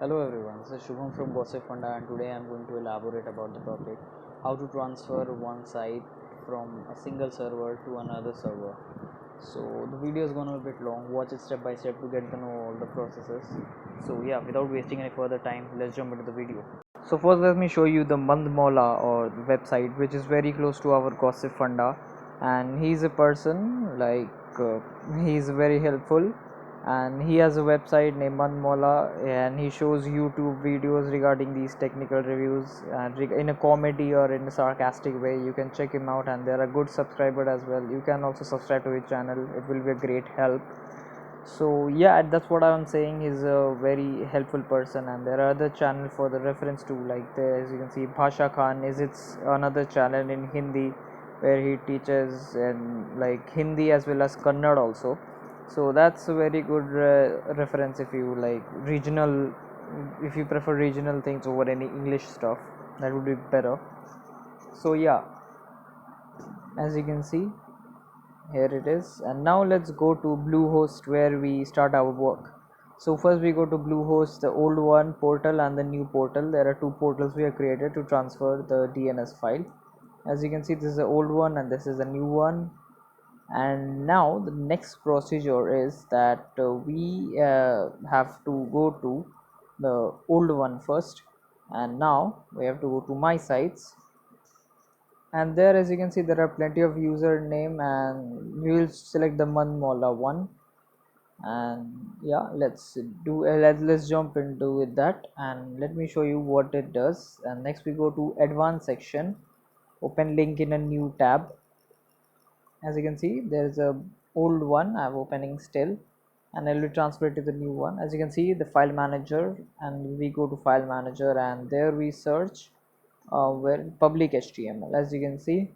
Hello everyone, this is Shubham from Gossip Funda and today I am going to elaborate about the topic how to transfer one site from a single server to another server. So the video is going to be a bit long, watch it step by step to get to know all the processes. So yeah, without wasting any further time, let's jump into the video. So first let me show you the Mandmola or the website which is very close to our Gossip Funda, and he's a person like he's very helpful, and he has a website named Mandmola and he shows YouTube videos regarding these technical reviews and in a comedy or in a sarcastic way. You can check him out and there are good subscribers as well. You can also subscribe to his channel, it will be a great help. So yeah, that's what I'm saying, he's a very helpful person. And there are other channel for the reference to, like there, as you can see, Bhasha Khan is its another channel in Hindi where he teaches and like Hindi as well as Kannada also. So that's a very good reference if you like regional, if you prefer regional things over any English stuff, that would be better. So yeah, as you can see, here it is. And now let's go to Bluehost where we start our work. So first we go to Bluehost, the old one portal and the new portal. There are two portals we have created to transfer the DNS file. As you can see, this is the old one and this is the new one. And now the next procedure is that we have to go to the old one first, and now we have to go to my sites. And there, as you can see, there are plenty of username and we will select the Manmola one. And yeah, let's do let's jump into with that and let me show you what it does. And next we go to advanced section, open link in a new tab. As you can see, there's a old one I'm opening still, and I will transfer it to the new one. As you can see, the file manager, and we go to file manager and there we search where public HTML, as you can see.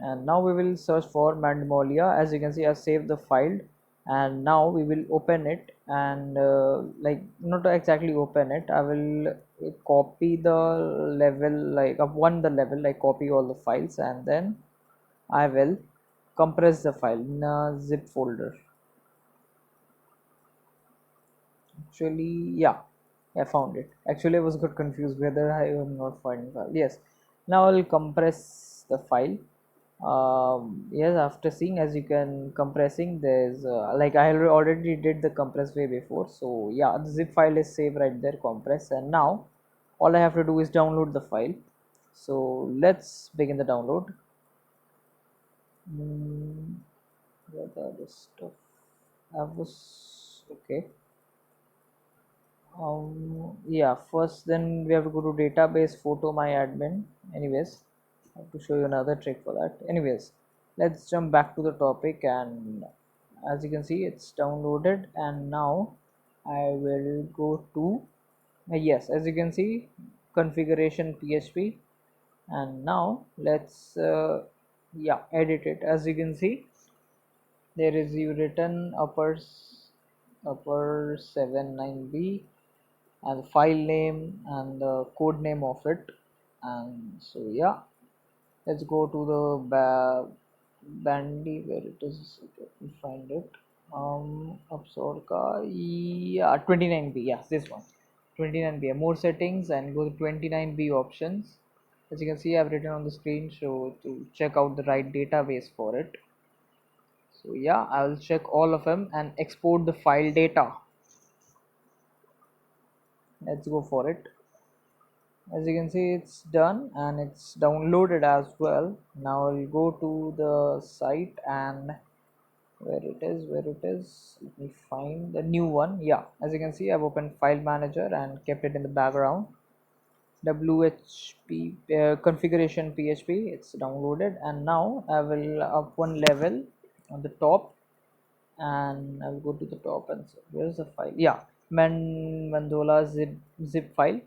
And now we will search for Mandmolia. As you can see, I saved the file and now we will open it. And like not exactly open it, I will copy the level, like up one the level, like copy all the files, and then I will compress the file in a zip folder. Actually, yeah, I found it. Actually, I was got confused whether I am not finding file. Yes, now I'll compress the file. Yes, after seeing, as you can compressing, there's like I already did the compress way before. So yeah, the zip file is saved right there, compress, and now all I have to do is download the file. So let's begin the download. What are the stuff? I was okay. Yeah, first then we have to go to database photo my admin. Anyways, I have to show you another trick for that. Anyways, let's jump back to the topic. And as you can see, it's downloaded. And now I will go to yes, as you can see, configuration PHP. And now let's yeah, edit it. As you can see, there is you written upper 79B and the file name and the code name of it. And so yeah, let's go to the bandy where it is. Let me find it. Absorka, yeah, 29B, yes, this one, 29B. More settings and go to 29B options. As you can see, I've written on the screen, so to check out the right database for it. So yeah, I will check all of them and export the file data. Let's go for it. As you can see, it's done and it's downloaded as well. Now I'll go to the site and where it is, let me find the new one. Yeah, as you can see, I've opened file manager and kept it in the background. WHP configuration PHP, it's downloaded. And now I will up one level on the top, and I'll go to the top and say, where's the file? Yeah, Mandola zip file.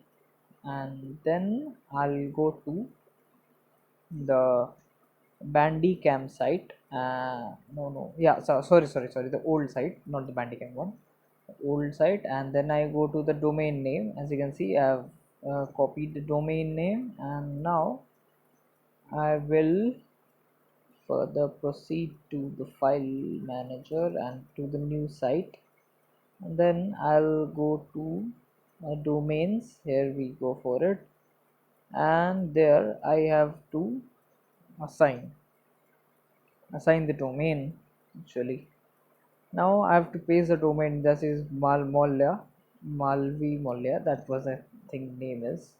And then I'll go to the Bandicam site. No, yeah, so, sorry, the old site, not the Bandicam one, the old site. And then I go to the domain name. As you can see, I've copied the domain name, and now I will further proceed to the file manager and to the new site. And then I'll go to domains. Here we go for it, and there I have to assign assign the domain actually. Now I have to paste the domain. This is Malvi Molya. That was, I think, name is.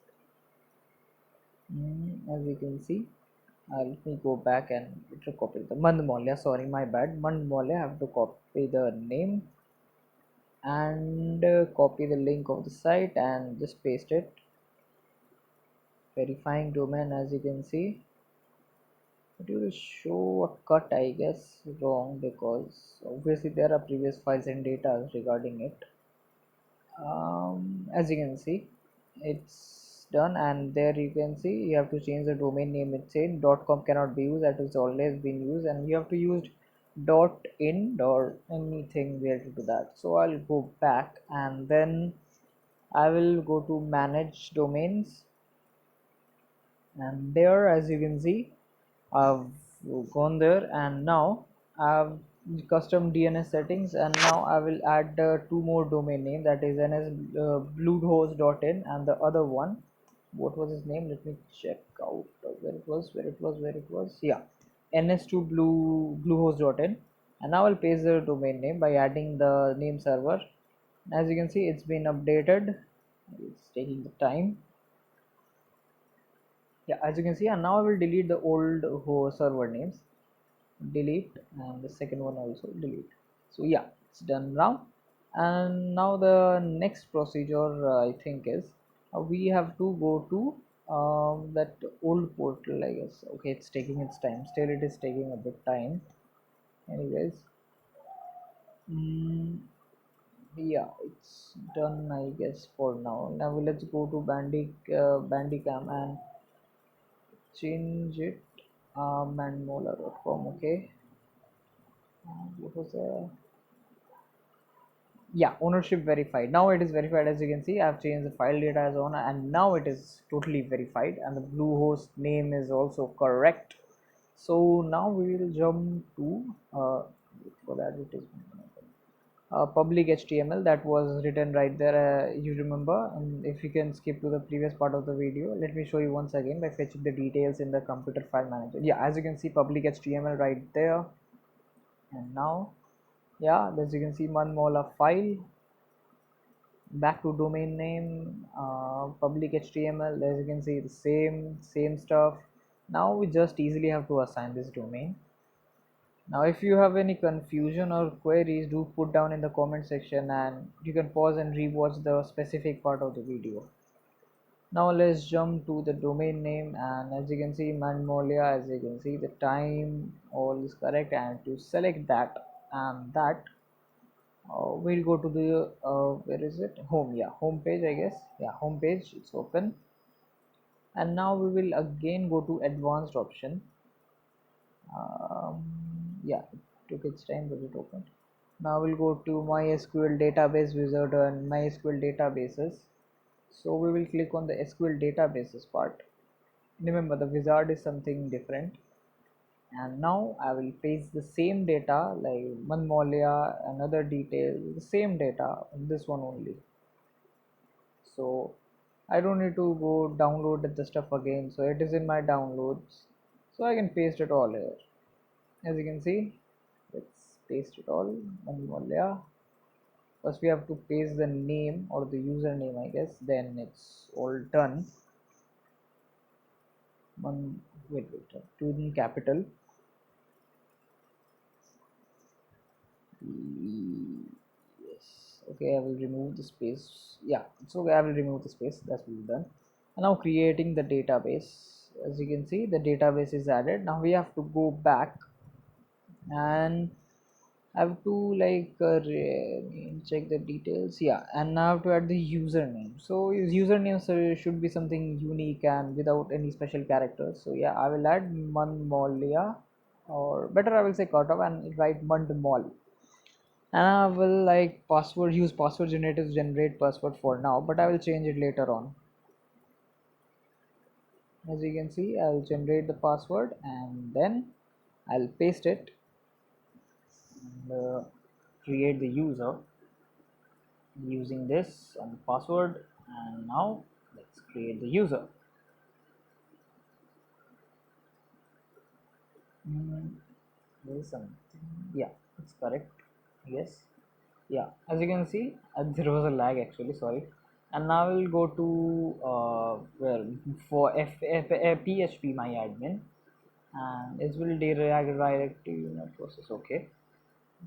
As you can see, let me go back and copy the Mand Molya. Sorry, my bad. Mand Molya. I have to copy the name and copy the link of the site and just paste it. Verifying domain, as you can see. It will show a cut, I guess, wrong, because obviously there are previous files and data regarding it. As you can see, it's done, and there you can see you have to change the domain name. It's saying .com cannot be used, that has always been used, and you have to use .in or anything related to that. So I'll go back and then I will go to manage domains, and there, as you can see, I've gone there, and now I've custom DNS settings, and now I will add two more domain name, that is ns bluehost.in, and the other one, what was his name, let me check out where it was, yeah, ns2 bluehost.in. And now I'll paste the domain name by adding the name server. As you can see, it's been updated. It's taking the time. Yeah, as you can see, and now I will delete the old server names, delete, and the second one also delete. So yeah, it's done now. And now the next procedure, I think, is we have to go to that old portal, I guess. Okay, it's taking its time, still it is taking a bit time. Anyways, mm, yeah, it's done, I guess, for now. Now let's go to Bandicam and change it, manmola.com. Okay, what was yeah, ownership verified. Now it is verified. As you can see, I've changed the file data as owner, and now it is totally verified, and the Bluehost name is also correct. So now we will jump to for that it is public HTML that was written right there, you remember. And if you can skip to the previous part of the video, let me show you once again by fetching the details in the computer file manager. Yeah, as you can see, public HTML right there. And now, yeah, as you can see, manmola file, back to domain name, public HTML. As you can see, the same stuff. Now we just easily have to assign this domain. Now if you have any confusion or queries, do put down in the comment section, and you can pause and rewatch the specific part of the video. Now let's jump to the domain name, and as you can see, manmolia, as you can see, the time all is correct, and to select that, and that we'll go to the where is it, home, yeah, home page, I guess. Yeah, home page, it's open. And now we will again go to advanced option. Yeah, it took its time, but it opened. Now we'll go to MySQL database wizard and MySQL databases. So we will click on the SQL databases part. Remember, the wizard is something different. And now I will paste the same data like Manmolia and other details, the same data in this one only. So I don't need to go download the stuff again, so it is in my downloads, so I can paste it all here. As you can see, let's paste it all. Manmolia. First we have to paste the name or the username, I guess, then it's all done. Wait, to in capital. Yes, okay, I will remove the space. Yeah, it's okay, I will remove the space. That's been done. And now creating the database. As you can see, the database is added. Now we have to go back, and I have to like check the details. Yeah, and now I have to add the username. So his username should be something unique and without any special characters. So yeah, I will add Manmolia, or better I will say cut off and write Mandmol. And I will like password, use password generator to generate password for now, but I will change it later on. As you can see, I will generate the password and then I'll paste it and create the user using this and password. and now let's create the user. There is something, yeah, it's correct, yes. Yeah, as you can see, there was a lag actually, sorry. And now we'll go to well, for php my admin, and it will redirect to unit process. Okay,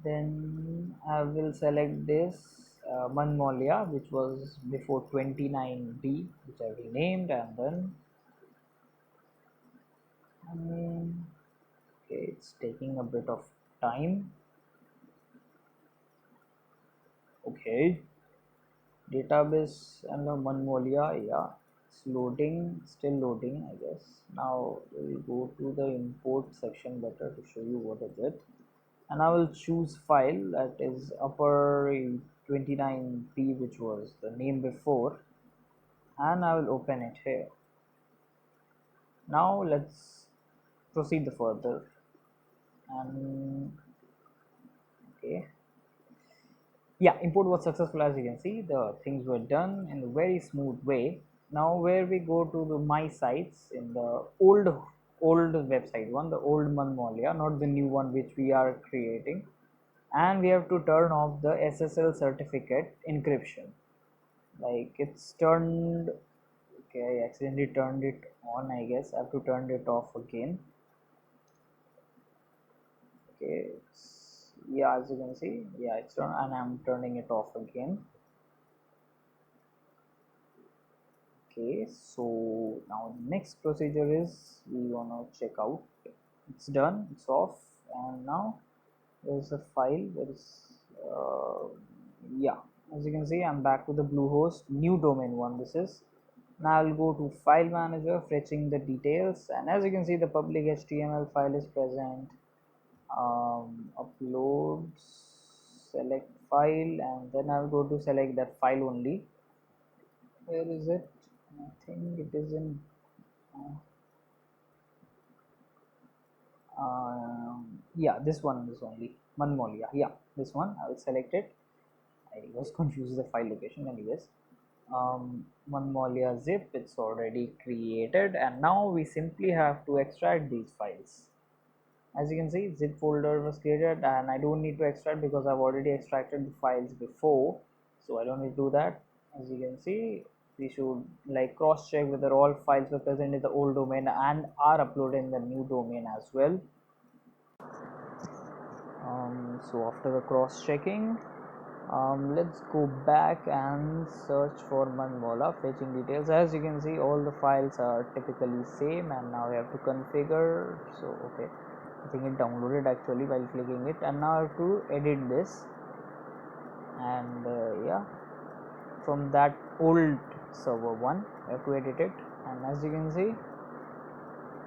then I will select this Manmolia, which was before 29b, which I renamed, and then okay, it's taking a bit of time. Okay, database and the Manmolia, yeah, it's loading, still loading, I guess. Now we'll go to the import section better to show you what is it, and I will choose file that is upper 29p, which was the name before, and I will open it here. Now let's proceed further. And okay, yeah, import was successful. As you can see, the things were done in a very smooth way. Now where we go to the my sites in the old website one, the old Manmolia, not the new one which we are creating, and we have to turn off the SSL certificate encryption. Like it's turned, okay, I accidentally turned it on, I guess I have to turn it off again. Okay, yeah, as you can see, yeah, it's turned, and I'm turning it off again. Okay, so now the next procedure is we want to check out. It's done, it's off, and now there's a file. There is yeah, as you can see, I'm back to the Bluehost new domain one. This is, now I'll go to file manager, fetching the details, and as you can see, the public HTML file is present. Uploads, select file, and then I'll go to select that file only. Where is it? I think it is in yeah, this one is only Manmolia. Yeah, this one I will select it. I was confused the file location. Anyways, Manmolia zip, it's already created, and now we simply have to extract these files. As you can see, zip folder was created, and I don't need to extract because I've already extracted the files before, so I don't need to do that. As you can see, we should like cross check whether all files were present in the old domain and are uploaded in the new domain as well. So after the cross checking, let's go back and search for Manmola, fetching details. As you can see, all the files are typically same, and now we have to configure. So okay, I think it downloaded actually while clicking it, and now I have to edit this. And yeah, from that old server one I have to edit it, and as you can see,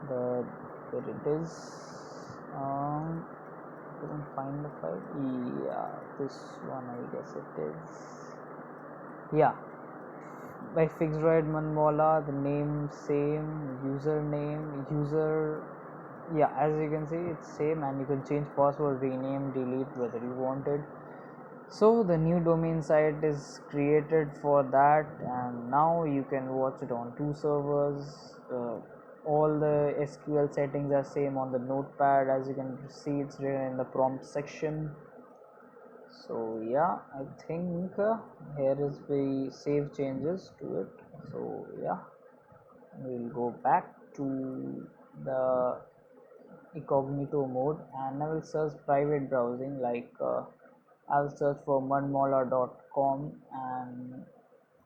there it is. Couldn't find the file. Yeah, this one, I guess it is. Yeah, by Fixedroid Manmola, the name same, username, user, yeah, as you can see, it's same, and you can change password, rename, delete, whether you want it. So the new domain site is created for that, and now you can watch it on two servers. All the SQL settings are same on the notepad. As you can see, it's written in the prompt section. So yeah, I think here is the save changes to it. So yeah, we'll go back to the incognito mode, and I will search private browsing, like I'll search for manmola.com, and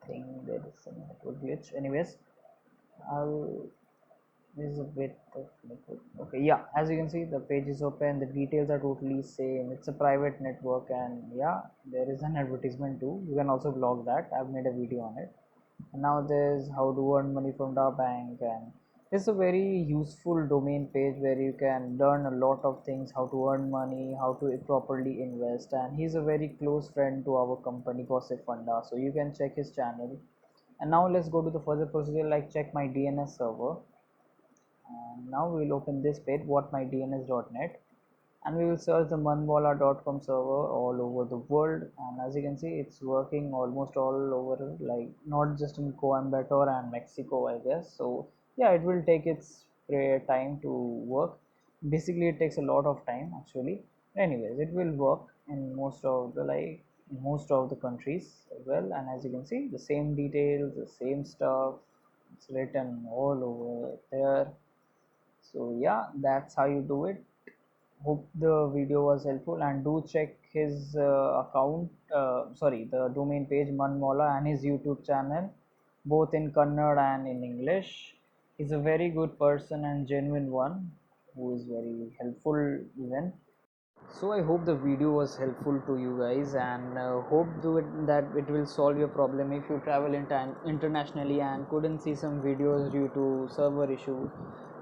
I think there is some network glitch. Anyways, I'll, this is a bit of network. Okay, yeah, as you can see, the page is open, the details are totally same. It's a private network, and yeah, there is an advertisement too. You can also block that. I've made a video on it. And now there's how to earn money from the bank, and it's a very useful domain page where you can learn a lot of things, how to earn money, how to properly invest. And he's a very close friend to our company Gossip Funda, so you can check his channel. And now let's go to the further procedure, like check my DNS server. And now we'll open this page, whatmydns.net, and we will search the manmola.com server all over the world. And as you can see, it's working almost all over, like not just in Coimbatore and Mexico, I guess. So yeah, it will take its time to work. Basically it takes a lot of time actually. Anyways, it will work in most of the, like in most of the countries as well. And as you can see, the same details, the same stuff, it's written all over there. So yeah, that's how you do it. Hope the video was helpful, and do check his account, sorry, the domain page Manmola, and his YouTube channel, both in Kannada and in English. He's a very good person and genuine one, who is very helpful even. So I hope the video was helpful to you guys, and hope that it will solve your problem if you travel internationally and couldn't see some videos due to server issue.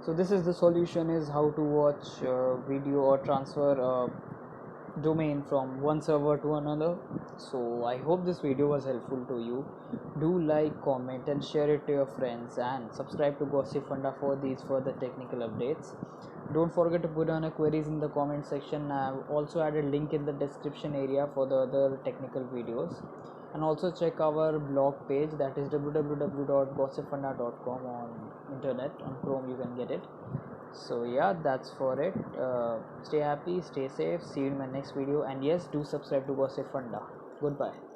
So this is the solution, is how to watch video or transfer domain from one server to another. So I hope this video was helpful to you. Do like, comment and share it to your friends, and subscribe to Gossip Funda for these further technical updates. Don't forget to put down your queries in the comment section. I've also added link in the description area for the other technical videos, and also check our blog page, that is www.gossipfunda.com on internet. On Chrome you can get it. So yeah, that's for it. Stay happy, stay safe, see you in my next video, and yes, do subscribe to Gossip Funda. Goodbye.